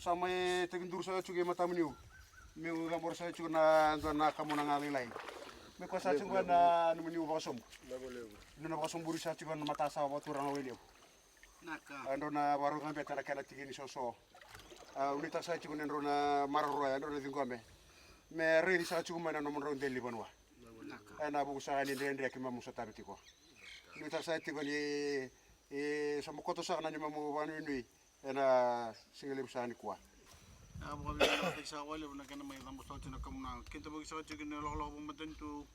sama tegindur saya juga mata meniu meu gamor saya juga na kamu nangali lain me ko sa juga na meniu basom na basom buru sa juga na mata sa waktu orang awelio naka ando na baru ngambe tara kana tigini soso unita sa juga na rona maroro ando na dingombe me reri sa juga mana nomor ron deli banwa ana buku sa ni ndende ke mamu sa tabiti ko unita sa juga ni sama koto sa na mamu wanu ni ana single busani kwa abo kami na sa wala na kana may tambos taw na kamuna kinta bagi sa chicken na lolo mo matentu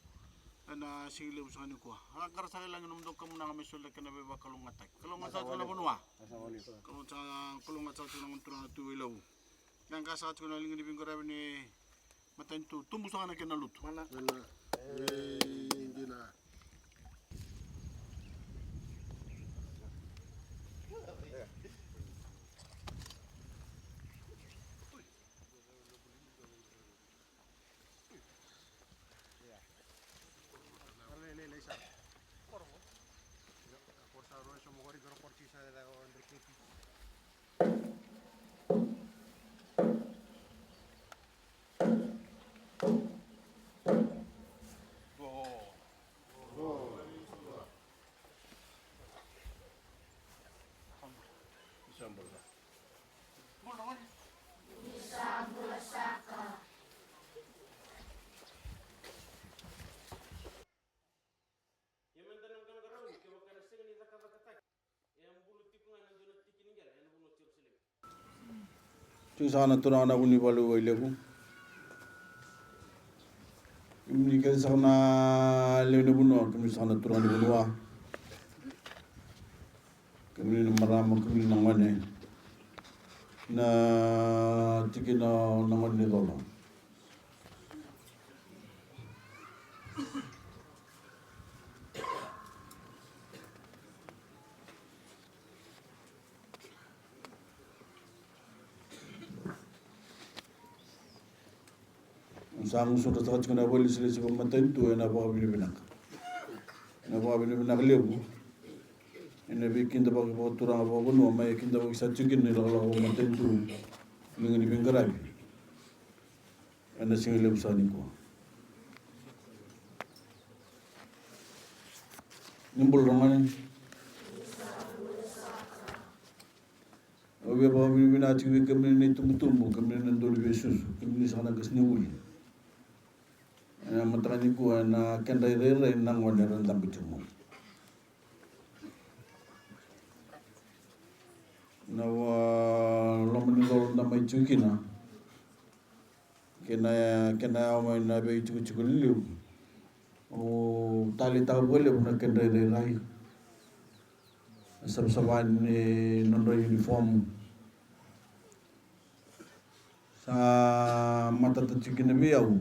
ana single busani kwa akar sa lang num do kamuna kami sul kana be bakalong attack kalong attack na bunwa kalong sa kalong attack na nguntra tu ilaw nang ka sa chicken ling ni bingora ni matentu tumbu sa kana kana lut mana indina sana turana buni balu wailebu imni ke sana lewne buno kemi sana turana bunwa kemi marama kemi nangane na tikina nangane dolo sang sudah tak kena boleh selesai pematentu yang apa bini binak lebu ini bikin tempat turang apa pun nama bikin tempat sajukin ni kalau pematentu dengan bingkarai anda single lebu sani ko nimbul ramai Obi apa bini binak cakap kemana ni tumbu kemana nandol besus kemana sana kesini uli matani ko na kenda rere nang wala ran tambichumo na wa lomni dol na mai chukina kena mai na be chukuliu o tali ta bole na kenda rere rai saban ni nondo uniform sa mata ta chukina be au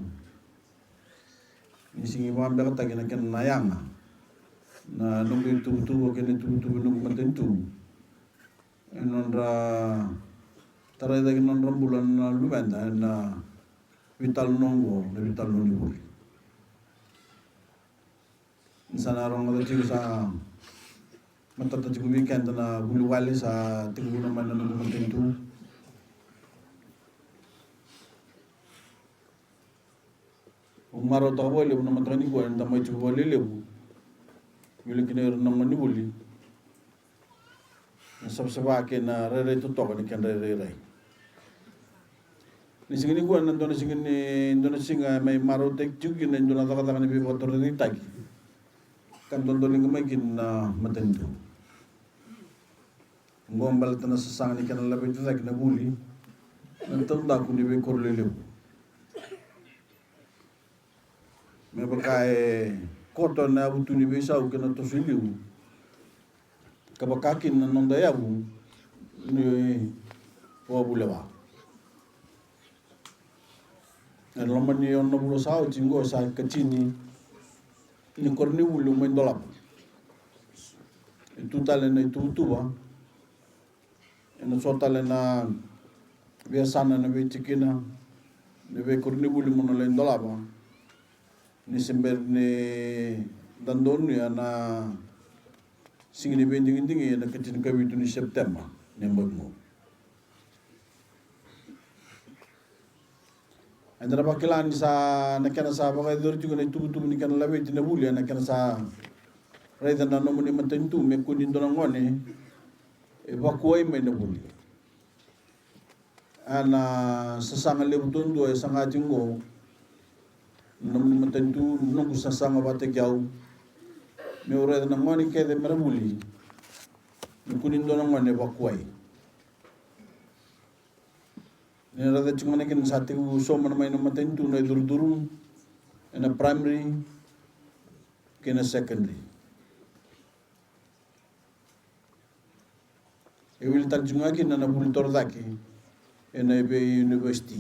isingi wambe kata kena nayanga na nunggu tu kena tu nunggu matentu enonra tarai lagi nonra bulan lumenda na vital nonggo na vital nonggo insana rong ada ciku sa matata ciku weekend na bulu wali sa tiku na mana nunggu matentu umaro ta boleh na matani ko anda mai chu boleh lebu mile kine na mani boli na sabsaba ke na rere tu to ni kan rere ni singini ko na dona singini dona singa mai maro tek chu gin dona ta kata ni be motor ni tagi kan don don mai gin na matani tu ngombal tan sasang ni kan labe tu tak na boli nantam da ku ni be korle lebu me bakai koto na butu ni bisa u kena to siliu kabakakin na nonda ya bu ni wa bulewa en lomani on no bulo sao jingo sa kachini ni korni bulu men dolap itu tale na itu tuwa en so tale na biasana na be chikina ne be korni bulu mon len dolapa ni sember ni dandon ya na singini bending na kacin kawitu ni September nembak mo Andra pakilan sa nakana sa baka dor juga na tubu ni kana lawe tina buli nakana sa raida na no muni matentu me kunin do ngone e bakuai me na buli ana sasanga lebutun do e sanga jingo no muni matentu no ku sasanga bate gyau me raida na ngone ke de mera buli me kunin do ngone bakuai Nera da cuma nekin sate uso mana main matentu na duru na primary kena secondary. Ewil tarjunga ki na bultor daki na ebe university.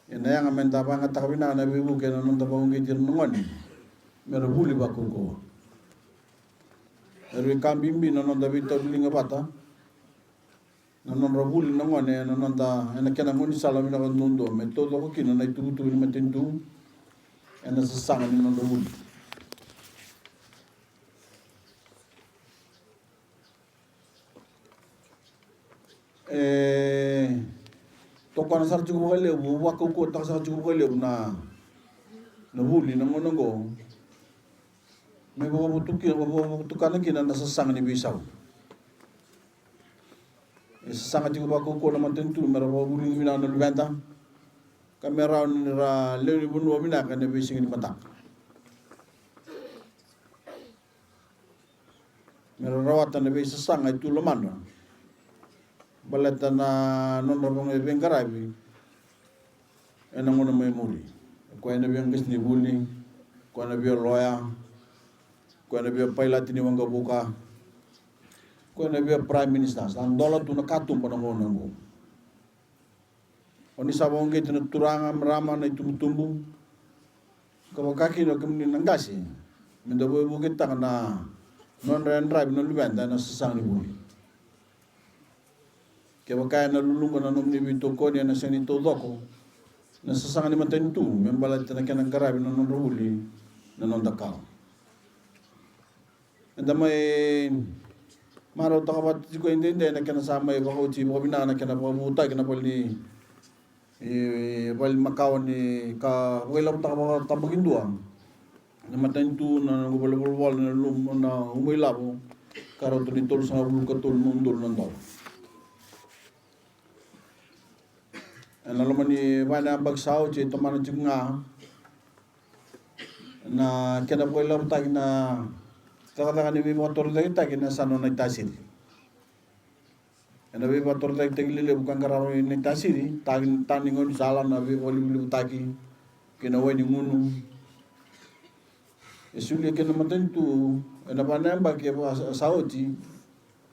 Na yang amenta pa nga takawina na bebu kena nonta pa ungi jirnongoni. Mera huli ba kuko. Erwi kambimbi na nonta bita bilinga bata. Nanon rabuli nangone nanonda ena kena ngoni salami na kandundo metodo ko kina na itutu ni matentu ena sasanga ni non rabuli toko na sar chugo kale bu wako ko ta sar chugo kale na buli nangonongo me bo butukana kina na sasanga ni bisau sanga juga bako ko na matentu mera buli mina no levanta kamera ra lewi bunu mina ka ne bising ni mata mera rawata ne bisa sanga itu lemano balata na non robong e bengarabi ena ngono mai muri ko ena biang ni buli ko ena bio loya ko ena bio pilot ni wanga buka ko na bia prime minister san dola tu na katum pa ngono ngo oni sabong ge tuna turanga rama na tumtumbu ko kaki no kemni nangasi mendo bo bo kita na non ren drive no lubenda na sasang ni buli ke baka na lulungo na nomni bito ko ni na seni to doko na sasang ni matentu membala tana kana garabi na non ruli na non dakao ndamay maro takabat ko hindi na kana sama iba ko chibo bina na kana pamuta kana pali pali makaw ni ka wala takabat tabagin duang na matentu na gobol na lum na umilabo karo to ditol sa bulu katul mundur nando ana laman ni bana bagsaw chi to man nga na kana wala tag na Katakan ni motor lagi tak kena sano naik tasir. Nabi motor lagi tegli bukan karena naik tasir, taningon salah nabi boleh taki kena wani ngunu. Esuli kena matentu, na panamba ke sauti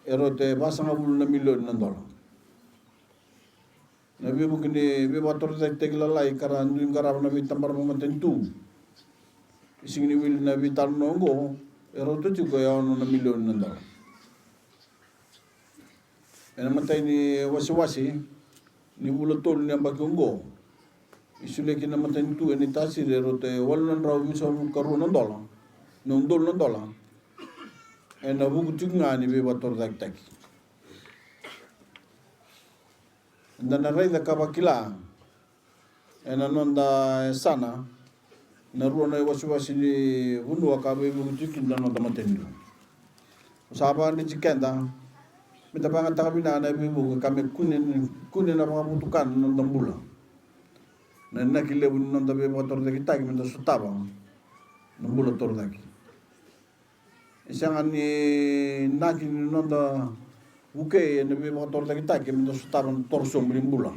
erote pasang abul na milyon ng dolar. Nabi bukan ni motor lagi tegli lalai karena nung karena nabi tambar matentu. Ising ni wil nabi tarnongo. Eroto juga ya ono na milyon ng dolar. Ena matay ni wasi-wasi ni bulotol ni ambagunggo. Isule kina matay ni tu eni tasir erote walan raw bisa karu ng dolar. Nung dol ng dolar. Ena bukutik nga ni bebator dagdag. Enda na ray da kabakila. Ena nonda sana. Naruo na wasi-wasi ni bunu akabe bukutik na matendu. Usaba ni jikenda. Minta banget takabina na bibu kami kunin na mga butukan ng dambula. Na nakile bun ng dabe motor de kita minta sutaba. Ng bula tor dagi. Isang ani nakin ng da buke na be motor de kita minta sutaba ng torso mlimbula.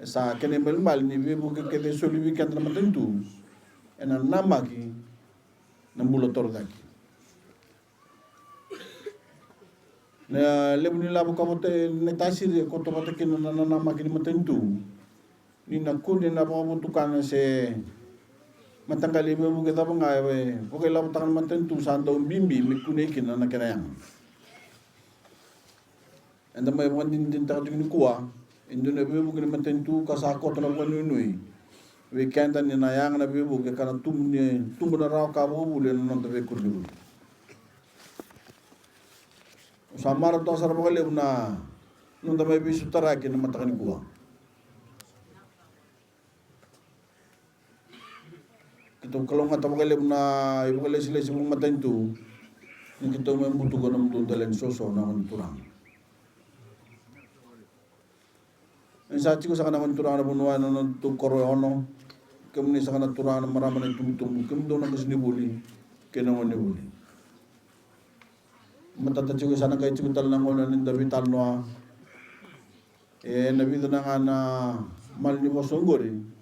Sa kene melmal ni bibu ke de soliwi kan na matendu. Ena namaki ng bula tor dagi. Na lebu ni labu kamote na tasir ko to mate kin na namaki ni matentu. Ni nakuni na pamutukan se matanggali mo kita pa nga we. Okay labu takan matentu sando bimbi mikune kin na kinayang. Anda may din ta ni kuwa. Indo na bibu kin matentu kasako to na kanunui. Weekend ni nayang na bibu ke kana tumbo na raw ka mo bule non tabe kurdi. Samar to asar bakal na nung damay bisu taraki na matakan kuwa. Kita kalau ngata bakal na ibu kali sila sibuk mata itu, ni kita membutuh kono untuk dalam sosok namun turang. Saat itu saya nak turang na bunuan na tu korono, kemudian saya nak turang na maraman itu kemudian na kesini buli, kena mana buli. Mata juga sana kaya cukup tal nangonan ni David Talnoa, nabi tu nangana mal ni bosonggori.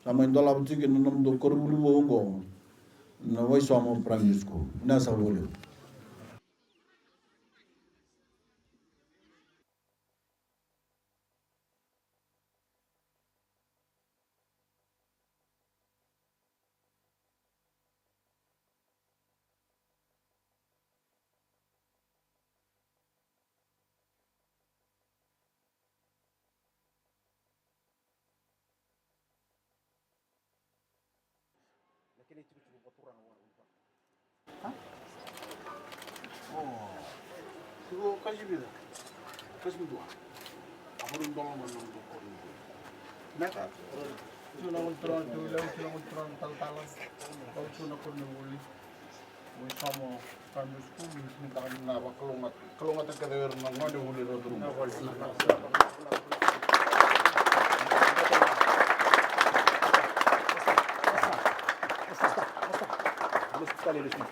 Sama itu lah betul kita nam do korbulu bongo, na wai sama primary school, na sa boleh. Sigo kasi bida. Kasi bida. Ako rin doon naman ng doktor. Naka. Sila kontrol, sila kontrol tal-talan. Kalau sila ko na uli. Mo sama kami school, minta kami na kalungat ang kadewer ng mga uli ro drum. Sekali di sini.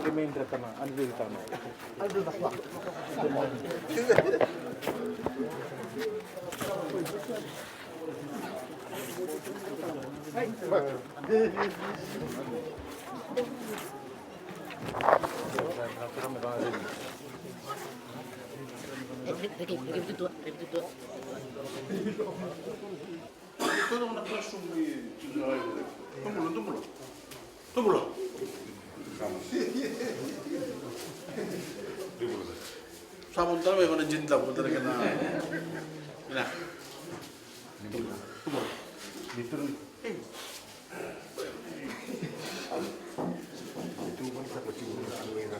Remain retana, anjir retana. Anjir tak lah. Repito. Ito nung naklasong Tumulo. Samunta may mga jinta po talaga na. Ina. Tumulo. Dito rin. Ito ba sa pagsiguro sa mga